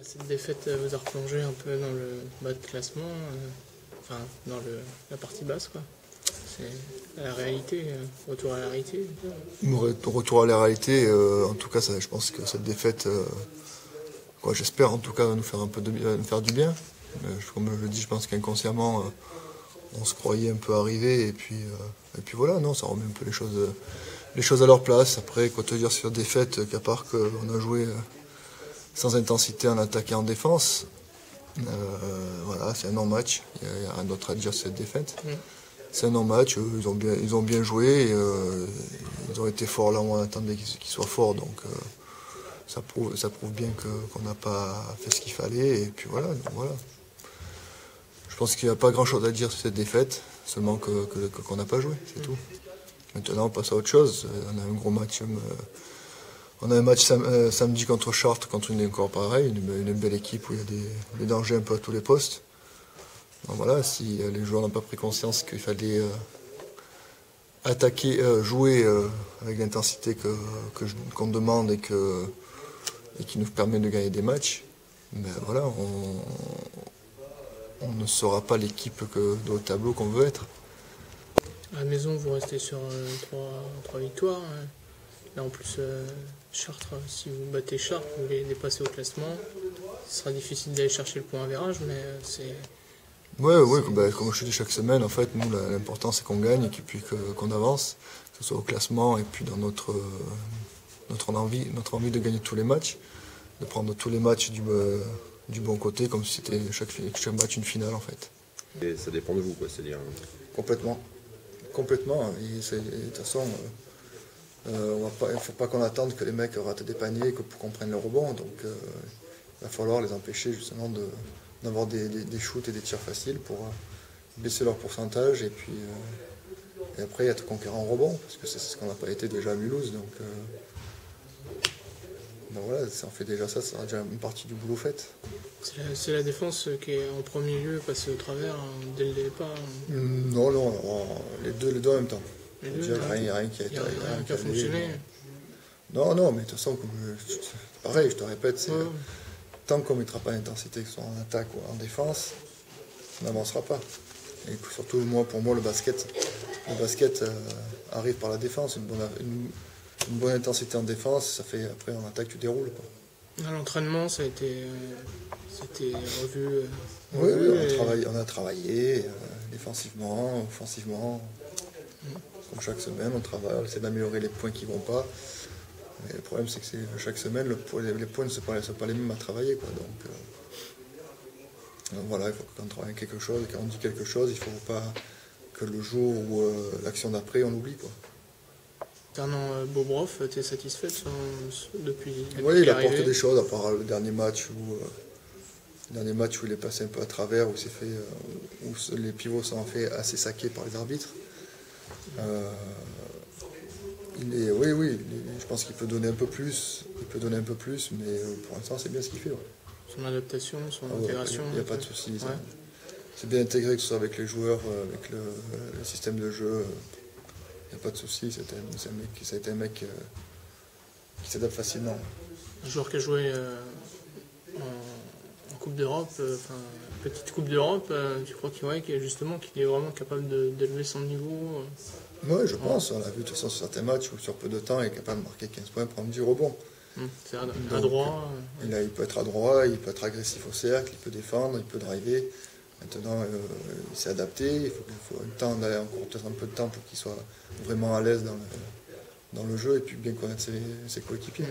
Cette défaite vous a replongé un peu dans le bas de classement, enfin dans la partie basse, quoi. C'est la réalité, retour à la réalité. Retour à la réalité, en tout cas, ça, je pense que cette défaite, j'espère en tout cas, va nous faire un peu nous faire du bien. Comme je le dis, je pense qu'inconsciemment, on se croyait un peu arrivé, et puis voilà, non, ça remet un peu les choses à leur place. Après, quoi te dire sur cette défaite, qu'à part qu'on a joué sans intensité en attaque et en défense, voilà, c'est un non-match. Il n'y a rien d'autre à dire sur cette défaite. C'est un non-match, ils ont bien joué, et, ils ont été forts là où on attendait qu'ils soient forts, donc ça prouve bien qu'on n'a pas fait ce qu'il fallait, et puis voilà, donc voilà. Je pense qu'il n'y a pas grand chose à dire sur cette défaite, seulement qu'on n'a pas joué, c'est tout. Maintenant on passe à autre chose, on a un gros match, on a un match samedi contre Chartres, contre une encore pareil, une belle équipe où il y a des dangers un peu à tous les postes. Donc voilà, si les joueurs n'ont pas pris conscience qu'il fallait attaquer, jouer avec l'intensité qu'on demande et qui nous permet de gagner des matchs, ben voilà, on ne sera pas l'équipe de haut tableau qu'on veut être. À la maison, vous restez sur 3 victoires. Là, en plus, Chartres, si vous battez Chartres, vous les dépassez au classement. Ce sera difficile d'aller chercher le point à virage, mais c'est... Ouais, comme je te dis chaque semaine, en fait, nous, l'important c'est qu'on gagne et puis qu'on avance, que ce soit au classement et puis dans notre envie de gagner tous les matchs, de prendre tous les matchs du bon côté, comme si c'était chaque match une finale, en fait. Et ça dépend de vous, quoi, c'est-à-dire... Complètement. Et de toute façon, il ne faut pas qu'on attende que les mecs ratent des paniers pour qu'on prenne le rebond, donc il va falloir les empêcher justement d'avoir des shoots et des tirs faciles pour baisser leur pourcentage et après être conquérant en rebond, parce que c'est ce qu'on n'a pas été déjà à Mulhouse. Donc voilà, si on fait déjà ça, ça sera déjà une partie du boulot fait. C'est la défense qui est en premier lieu passée au travers dès le départ. Non, les deux en même temps. Rien qui a fonctionné. Non, mais de toute façon, pareil, je te répète, tant qu'on ne mettra pas l'intensité, que ce soit en attaque ou en défense, on n'avancera pas. Et surtout, pour moi, le basket arrive par la défense. Une bonne intensité en défense, ça fait après en attaque, tu déroules, quoi. À l'entraînement, ça a été revu. Oui, on a travaillé défensivement, offensivement. Comme chaque semaine, on travaille, on essaie d'améliorer les points qui ne vont pas. Mais le problème, c'est que chaque semaine, les points ne sont pas les mêmes à travailler, quoi. Donc voilà, il faut qu'on travaille quelque chose, et quand on dit quelque chose, il ne faut pas que le jour ou l'action d'après, on l'oublie, quoi. Concernant Bobrov, tu es satisfait depuis Oui, il apporte des choses, à part le dernier match où il est passé un peu à travers, où les pivots sont fait assez saqués par les arbitres. Je pense qu'il peut donner un peu plus. Mais pour l'instant, c'est bien ce qu'il fait. Ouais. Son adaptation, son intégration. Il n'y a pas de souci. Ouais. C'est bien intégré, que ce soit avec les joueurs, avec le système de jeu. Il n'y a pas de souci. Ça a été un mec qui s'adapte facilement. Un joueur qui a joué en Coupe d'Europe, petite Coupe d'Europe, tu crois qu'il est vraiment capable d'élever son niveau Oui, je pense. On l'a vu de toute façon sur certains matchs où sur peu de temps, il est capable de marquer 15 points, prendre 10 rebonds. C'est adroit. Il peut être adroit, il peut être agressif au cercle, il peut défendre, il peut driver. Maintenant, il s'est adapté. Il faut peut-être un peu de temps pour qu'il soit vraiment à l'aise dans le jeu et puis bien connaître ses coéquipiers.